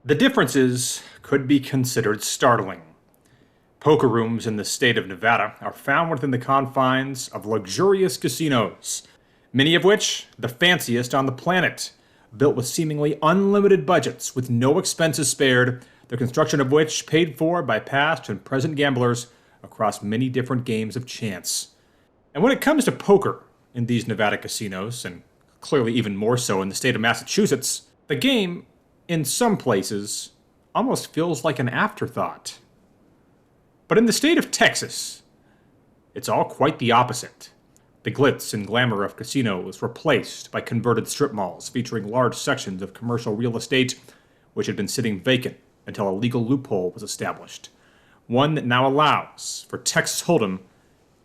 The differences could be considered startling. Poker rooms in the state of Nevada are found within the confines of luxurious casinos, many of which the fanciest on the planet, built with seemingly unlimited budgets with no expenses spared, the construction of which paid for by past and present gamblers across many different games of chance. And when it comes to poker in these Nevada casinos, and clearly even more so in the state of Massachusetts, the game, in some places, almost feels like an afterthought. But in the state of Texas, it's all quite the opposite. The glitz and glamour of casinos replaced by converted strip malls featuring large sections of commercial real estate which had been sitting vacant until a legal loophole was established. One that now allows for Texas Hold'em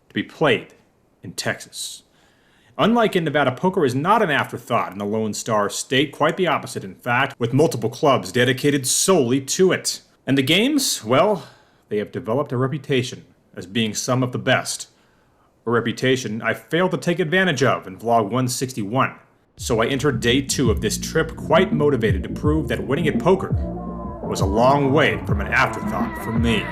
to be played in Texas. Unlike in Nevada, poker is not an afterthought in the Lone Star State, quite the opposite, in fact, with multiple clubs dedicated solely to it. And the games, well, they have developed a reputation as being some of the best. A reputation I failed to take advantage of in Vlog 161. So I entered day 2 of this trip quite motivated to prove that winning at poker was a long way from an afterthought for me.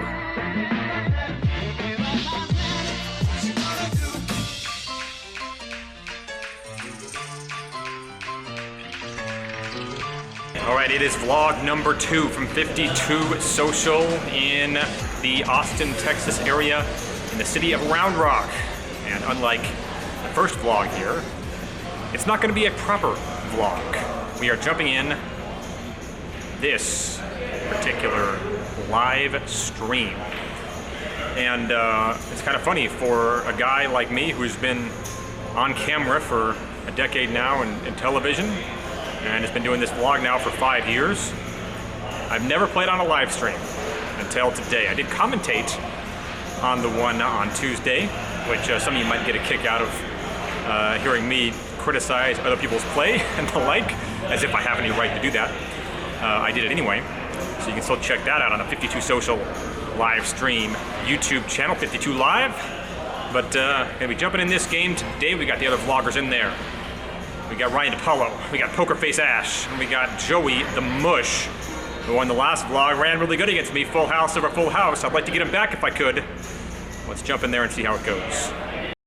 Alright, it is vlog number 2 from 52 Social in the Austin, Texas area in the city of Round Rock. And unlike the first vlog here, it's not going to be a proper vlog. We are jumping in this particular live stream. And it's kind of funny for a guy like me who's been on camera for a decade now in television, and has been doing this vlog now for 5 years. I've never played on a live stream until today. I did commentate on the one on Tuesday, which some of you might get a kick out of hearing me criticize other people's play and the like, as if I have any right to do that. I did it anyway, so you can still check that out on the 52 Social live stream YouTube channel, 52 Live. But gonna be jumping in this game today. We got the other vloggers in there. We got Ryan DePaulo, we got Pokerface Ash, and we got Joey the Mush, who won the last vlog, ran really good against me, full house over full house. I'd like to get him back if I could. Let's jump in there and see how it goes.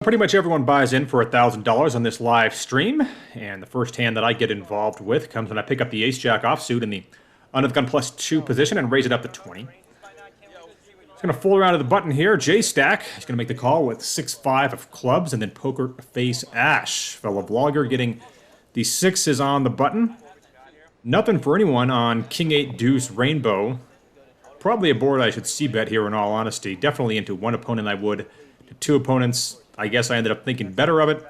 Pretty much everyone buys in for $1,000 on this live stream, and the first hand that I get involved with comes when I pick up the ace-jack offsuit in the under the gun +2 position and raise it up to 20. It's going to fold around to the button here. J-Stack is going to make the call with 6-5 of clubs, and then Pokerface Ash, fellow vlogger, getting the 6s on the button. Nothing for anyone on King-8 Deuce Rainbow. Probably a board I should c-bet here in all honesty. Definitely into one opponent I would. To 2 opponents, I guess I ended up thinking better of it.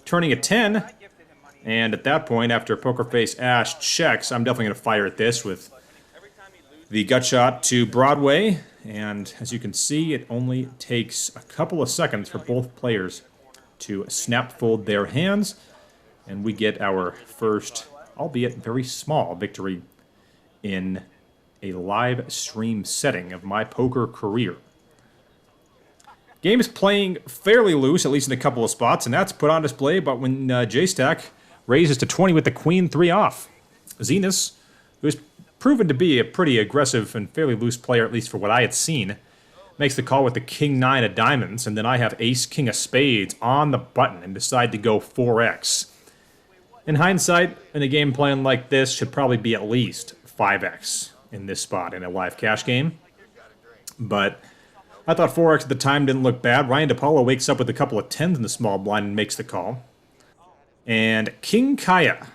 Turning a 10, and at that point, after Pokerface Ash checks, I'm definitely going to fire at this with the gut shot to Broadway. And as you can see, it only takes a couple of seconds for both players to snap fold their hands, and we get our first, albeit very small, victory in a live stream setting of my poker career. Game is playing fairly loose, at least in a couple of spots, and that's put on display, but when J-Stack raises to 20 with the Queen 3 off, Zenas, who's proven to be a pretty aggressive and fairly loose player, at least for what I had seen, makes the call with the King-9 of diamonds, and then I have Ace-King of spades on the button and decide to go 4x. In hindsight, in a game playing like this, should probably be at least 5x in this spot in a live cash game. But I thought 4x at the time didn't look bad. Ryan DePaulo wakes up with a couple of 10s in the small blind and makes the call. And King Kaya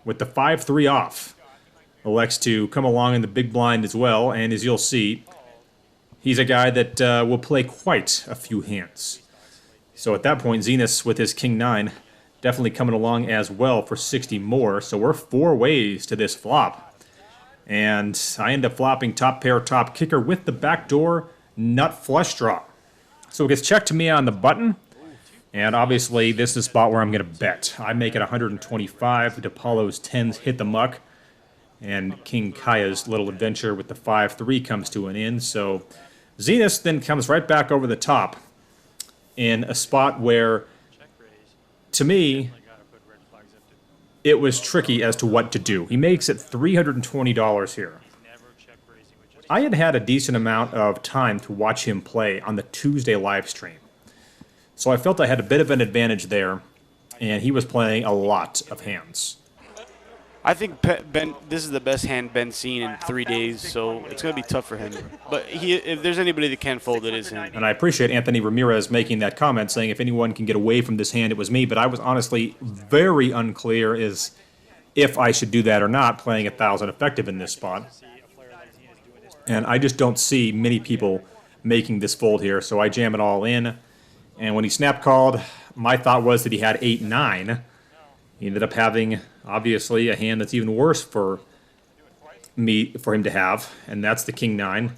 with the 5-3 off elects to come along in the big blind as well, and as you'll see, he's a guy that will play quite a few hands. So at that point, Zenas with his King-9 definitely coming along as well for 60 more, so we're 4 ways to this flop. And I end up flopping top pair, top kicker with the backdoor nut flush draw. So it gets checked to me on the button, and obviously this is the spot where I'm going to bet. I make it 125, DePaulo's 10s hit the muck, and King Kaya's little adventure with the 5-3 comes to an end. So Zenas then comes right back over the top in a spot where, to me, it was tricky as to what to do. He makes it $320 here. I had had a decent amount of time to watch him play on the Tuesday live stream. So I felt I had a bit of an advantage there, and he was playing a lot of hands. I think Ben, this is the best hand Ben's seen in 3 days, so it's going to be tough for him. But if there's anybody that can fold, it is him. And I appreciate Anthony Ramirez making that comment, saying if anyone can get away from this hand, it was me. But I was honestly very unclear as if I should do that or not, playing 1,000 effective in this spot. And I just don't see many people making this fold here, so I jam it all in. And when he snap called, my thought was that he had 8-9. He ended up having, obviously, a hand that's even worse for him to have, and that's the King-9.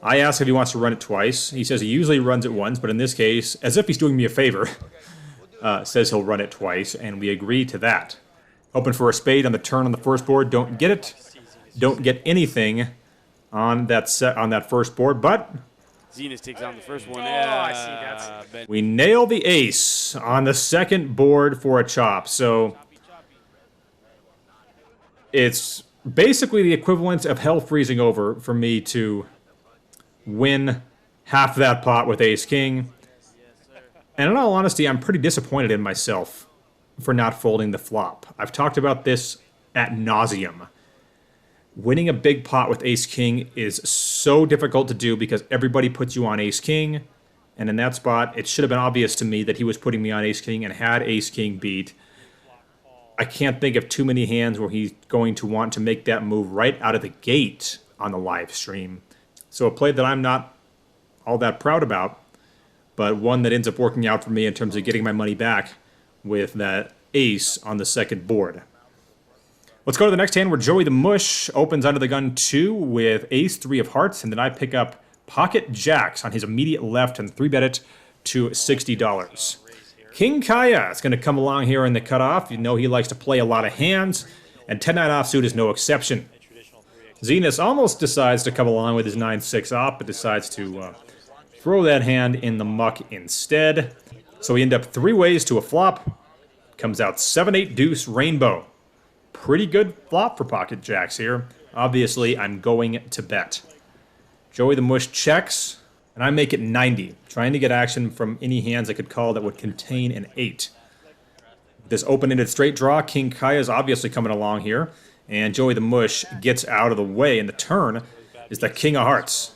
I asked if he wants to run it twice. He says he usually runs it once, but in this case, as if he's doing me a favor, says he'll run it twice, and we agree to that. Hoping for a spade on the turn on the first board. Don't get it. Don't get anything on that first board, but Zenas takes on the first one. I see that. We nail the ace on the second board for a chop. So it's basically the equivalent of hell freezing over for me to win half that pot with ace-king. And in all honesty, I'm pretty disappointed in myself for not folding the flop. I've talked about this ad nauseum. Winning a big pot with ace-king is so difficult to do because everybody puts you on ace-king, and in that spot, it should have been obvious to me that he was putting me on ace-king and had ace-king beat. I can't think of too many hands where he's going to want to make that move right out of the gate on the live stream. So a play that I'm not all that proud about, but one that ends up working out for me in terms of getting my money back with that ace on the second board. Let's go to the next hand where Joey the Mush opens under the gun 2 with ace-3 of hearts, and then I pick up pocket jacks on his immediate left and 3-bet it to $60. King Kaya is going to come along here in the cutoff. You know he likes to play a lot of hands, and 10-9 offsuit is no exception. Zenas almost decides to come along with his 9-6 off, but decides to throw that hand in the muck instead. So we end up 3 ways to a flop. Comes out 7-8 deuce rainbow. Pretty good flop for pocket jacks here. Obviously, I'm going to bet. Joey the Mush checks, and I make it 90, trying to get action from any hands I could call that would contain an 8. This open-ended straight draw, King Kaya is obviously coming along here, and Joey the Mush gets out of the way, and the turn is the King of Hearts.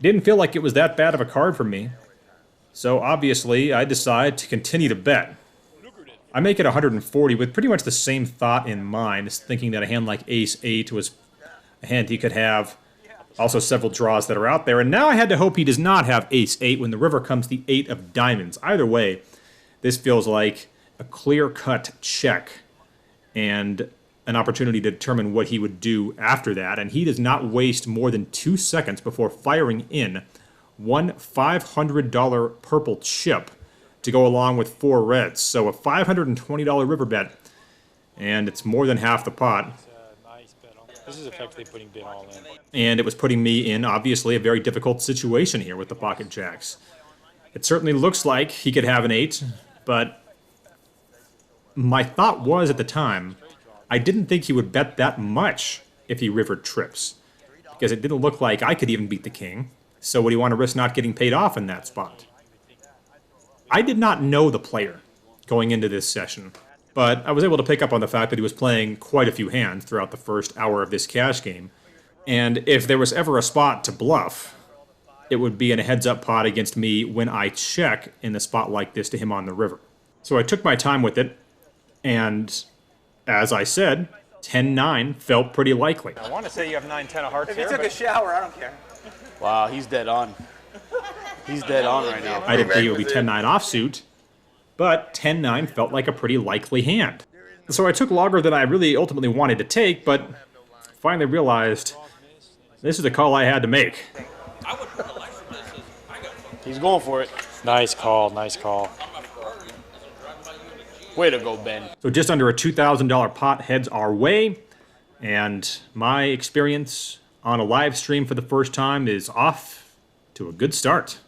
Didn't feel like it was that bad of a card for me, so obviously I decide to continue to bet. I make it 140 with pretty much the same thought in mind, thinking that a hand like ace-8 was a hand he could have. Also several draws that are out there, and now I had to hope he does not have ace-8 when the river comes the 8 of diamonds. Either way, this feels like a clear-cut check and an opportunity to determine what he would do after that, and he does not waste more than 2 seconds before firing in one $500 purple chip to go along with 4 reds. So a $520 river bet, and it's more than half the pot. This is effectively putting Ben all in. And it was putting me in, obviously, a very difficult situation here with the pocket jacks. It certainly looks like he could have an 8, but my thought was at the time, I didn't think he would bet that much if he rivered trips, because it didn't look like I could even beat the king. So would he want to risk not getting paid off in that spot? I did not know the player going into this session, but I was able to pick up on the fact that he was playing quite a few hands throughout the first hour of this cash game. And if there was ever a spot to bluff, it would be in a heads-up pot against me when I check in a spot like this to him on the river. So I took my time with it, and as I said, 10-9 felt pretty likely. I want to say you have 9-10 of hearts if here. If he took a shower, I don't care. Wow, he's dead on. He's dead on right now. I didn't think it would be 10-9 offsuit, but 10-9 felt like a pretty likely hand. So I took longer than I really ultimately wanted to take, but finally realized this is the call I had to make. He's going for it. Nice call, nice call. Way to go, Ben. So just under a $2,000 pot heads our way, and my experience on a live stream for the first time is off to a good start.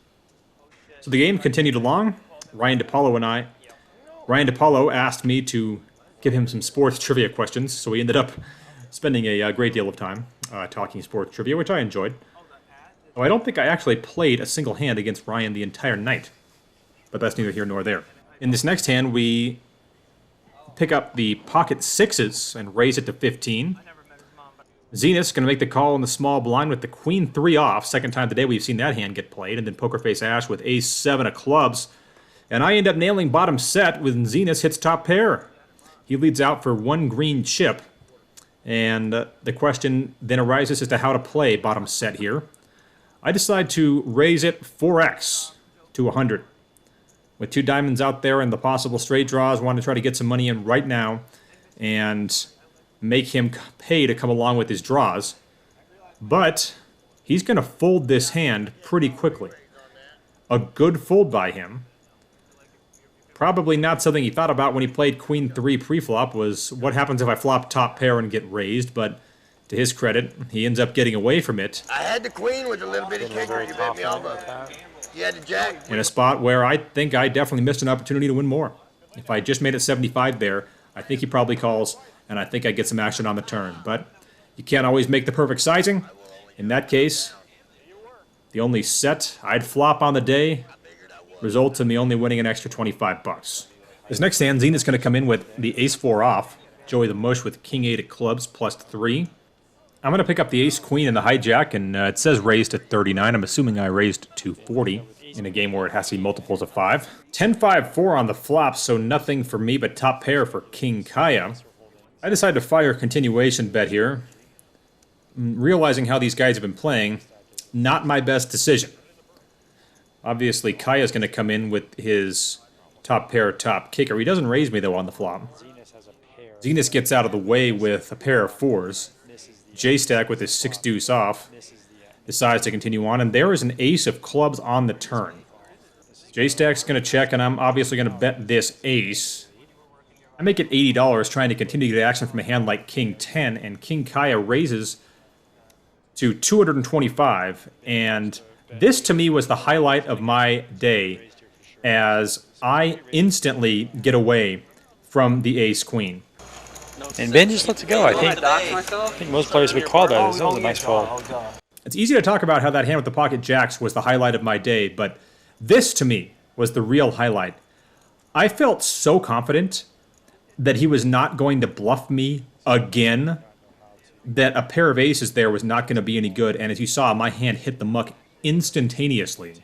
So the game continued along. Ryan DePaulo asked me to give him some sports trivia questions, so we ended up spending a great deal of time. talking sports trivia, which I enjoyed. Oh, I don't think I actually played a single hand against Ryan the entire night, but that's neither here nor there. In this next hand, we pick up the pocket sixes and raise it to 15. Zenith's going to make the call in the small blind with the queen 3 off. Second time today we've seen that hand get played. And then Poker Face Ash with ace 7 of clubs. And I end up nailing bottom set when Zenith hits top pair. He leads out for 1 green chip. And the question then arises as to how to play bottom set here. I decide to raise it 4x to 100. With 2 diamonds out there and the possible straight draws, want to try to get some money in right now and make him pay to come along with his draws. But he's going to fold this hand pretty quickly. A good fold by him. Probably not something he thought about when he played queen 3 preflop, was what happens if I flop top pair and get raised, but to his credit, he ends up getting away from it. I had the queen with a little bitty kicker. You bet me off of it. You had the jack. In a spot where I think I definitely missed an opportunity to win more. If I just made it 75 there, I think he probably calls, and I think I get some action on the turn. But you can't always make the perfect sizing. In that case, the only set I'd flop on the day results in me only winning an extra 25 bucks. This next hand, Zenith's going to come in with the ace 4 off. Joey the Mush with king 8 of clubs plus 3. I'm going to pick up the ace queen and the hijack, and it says raised to 39. I'm assuming I raised to 40 in a game where it has to be multiples of 5. 10-5-4 on the flop, so nothing for me but top pair for King Kaya. I decided to fire a continuation bet here. Realizing how these guys have been playing, not my best decision. Obviously, Kaya's going to come in with his top pair, top kicker. He doesn't raise me, though, on the flop. Zenith gets out of the way with a pair of 4s. J-Stack with his 6 deuce off decides to continue on, and there is an ace of clubs on the turn. J-Stack's going to check, and I'm obviously going to bet this ace. I make it $80 trying to continue to get action from a hand like King 10, and King Kaya raises to 225, and this to me was the highlight of my day as I instantly get away from the ace-queen. And Ben just lets it go. I think most players would call that. That was a nice call. It's easy to talk about how that hand with the pocket jacks was the highlight of my day, but this to me was the real highlight. I felt so confident that he was not going to bluff me again, that a pair of aces there was not going to be any good, and as you saw, my hand hit the muck instantaneously.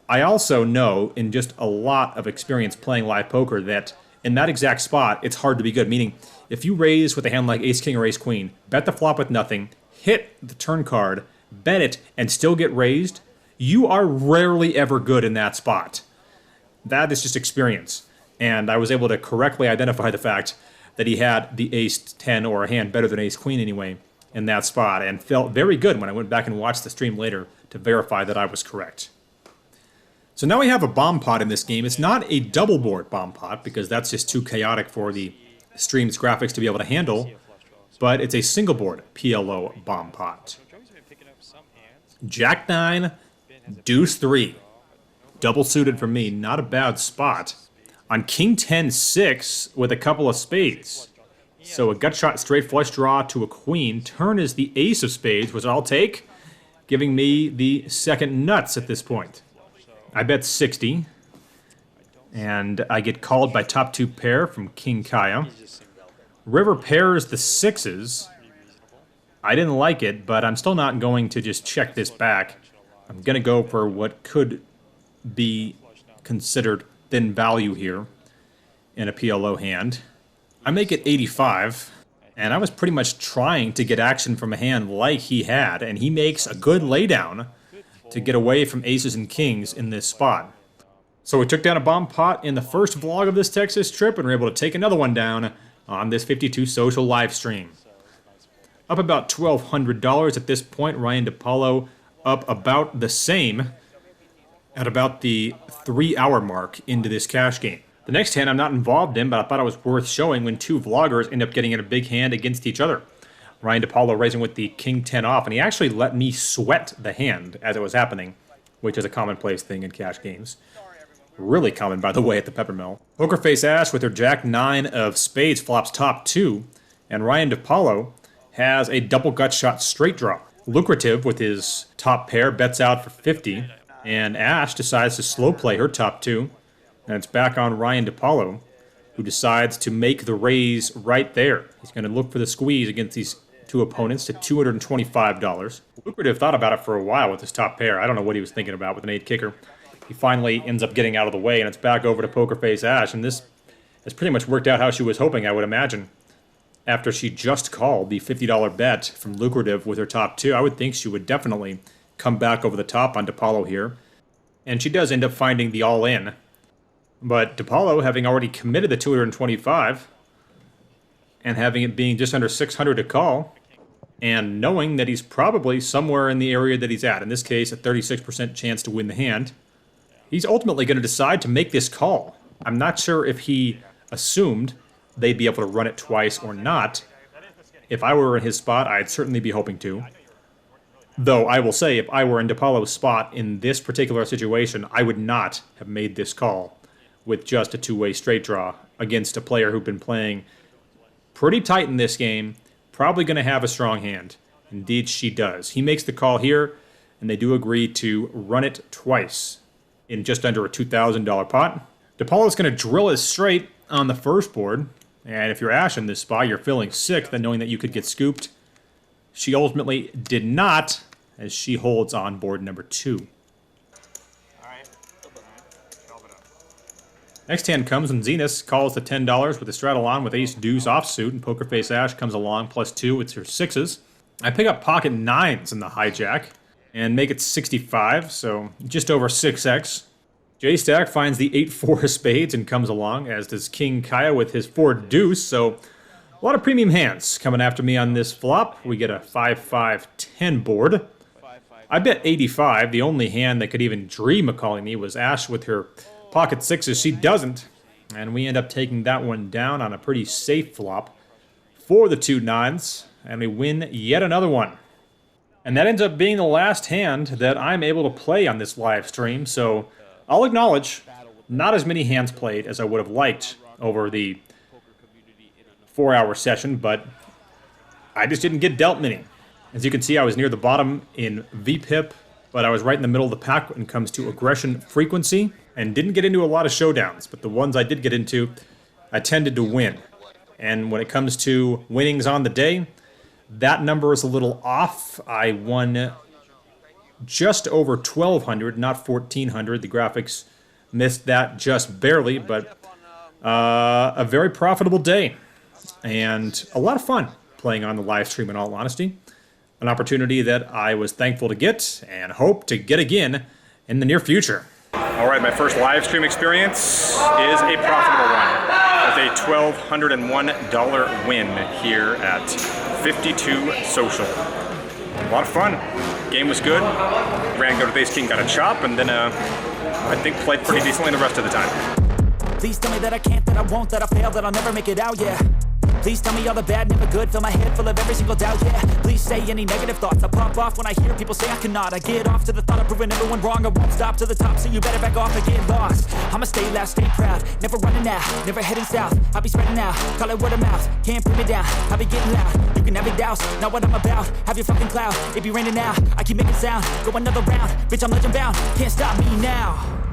I also know, in just a lot of experience playing live poker, that in that exact spot, it's hard to be good, meaning if you raise with a hand like ace-king or ace-queen, bet the flop with nothing, hit the turn card, bet it, and still get raised, you are rarely ever good in that spot. That is just experience. And I was able to correctly identify the fact that he had the ace-10 or a hand better than ace-queen anyway in that spot, and felt very good when I went back and watched the stream later to verify that I was correct. So now we have a bomb pot in this game. It's not a double board bomb pot because that's just too chaotic for the stream's graphics to be able to handle, but it's a single board PLO bomb pot. Jack 9, deuce 3. Double suited for me, not a bad spot. On King 10-6 with a couple of spades. So a gut shot straight flush draw to a queen. Turn is the ace of spades, which I'll take, giving me the second nuts at this point. I bet 60, and I get called by top 2 pair from King Kaya. River pairs the 6s. I didn't like it, but I'm still not going to just check this back. I'm going to go for what could be considered thin value here in a PLO hand. I make it 85, and I was pretty much trying to get action from a hand like he had, and he makes a good laydown to get away from aces and kings in this spot. So we took down a bomb pot in the first vlog of this Texas trip, and we're able to take another one down on this 52 social live stream. Up about $1,200 at this point. Ryan DePaulo up about the same at about the 3-hour mark into this cash game. The next hand I'm not involved in, but I thought it was worth showing when 2 vloggers end up getting in a big hand against each other. Ryan DePaulo raising with the King 10 off, and he actually let me sweat the hand as it was happening, which is a commonplace thing in cash games. Really common, by the way, at the Peppermill. Pokerface Ash with her Jack 9 of spades flops top 2, and Ryan DePaulo has a double gut shot straight draw. Lucrative with his top pair, bets out for 50, and Ash decides to slow play her top two, and it's back on Ryan DiPaolo, who decides to make the raise right there. He's going to look for the squeeze against these two opponents to $225. Lucrative thought about it for a while with his top pair. I don't know what he was thinking about with an 8 kicker. He finally ends up getting out of the way, and it's back over to Pokerface Ash, and this has pretty much worked out how she was hoping, I would imagine. After she just called the $50 bet from Lucrative with her top two, I would think she would definitely come back over the top on DiPaolo here. And she does end up finding the all-in. But DiPaolo, having already committed the $225, and having it being just under $600 to call, and knowing that he's probably somewhere in the area that he's at, in this case a 36% chance to win the hand, he's ultimately going to decide to make this call. I'm not sure if he assumed they'd be able to run it twice or not. If I were in his spot, I'd certainly be hoping to. Though I will say, if I were in DiPaolo's spot in this particular situation, I would not have made this call with just a two-way straight draw against a player who'd been playing pretty tight in this game, probably going to have a strong hand. Indeed, she does. He makes the call here, and they do agree to run it twice in just under a $2,000 pot. DiPaolo's going to drill his straight on the first board, and if you're Ash in this spot, you're feeling sick then knowing that you could get scooped. She ultimately did not, as she holds on board number 2. Next hand comes when Zenus calls the $10 with a straddle on with ace-deuce offsuit, and Pokerface Ash comes along +2 with her 6s. I pick up pocket 9s in the hijack and make it 65, so just over 6x. J-Stack finds the 8-4 spades and comes along, as does King Kaya with his 4-deuce, so a lot of premium hands coming after me on this flop. We get a 5-5-10 board. I bet 85. The only hand that could even dream of calling me was Ash with her pocket 6s. She doesn't, and we end up taking that one down on a pretty safe flop for the 2 9s, and we win yet another one. And that ends up being the last hand that I'm able to play on this live stream, so I'll acknowledge not as many hands played as I would have liked over the 4-hour session, but I just didn't get dealt many. As you can see, I was near the bottom in VPIP, but I was right in the middle of the pack when it comes to aggression frequency, and didn't get into a lot of showdowns, but the ones I did get into, I tended to win. And when it comes to winnings on the day, that number is a little off. I won just over 1,200, not 1,400. The graphics missed that just barely, but a very profitable day. And a lot of fun playing on the live stream, in all honesty. An opportunity that I was thankful to get and hope to get again in the near future. All right, my first live stream experience is a profitable one with a $1,201 win here at 52 Social. A lot of fun. Game was good. Ran go to base king, got a chop, and then I think played pretty decently the rest of the time. Please tell me that I can't, that I won't, that I fail, that I'll never make it out, yeah. Please tell me all the bad, never good, fill my head full of every single doubt, yeah. Please say any negative thoughts, I pop off when I hear people say I cannot. I get off to the thought of proving everyone wrong, I won't stop to the top, so you better back off and get lost. I'ma stay loud, stay proud, never running out, never heading south. I'll be spreading out, call it word of mouth, can't put me down, I'll be getting loud. You can have it douse, not what I'm about, have your fucking cloud, it be raining now, I keep making sound, go another round, bitch I'm legend bound, can't stop me now.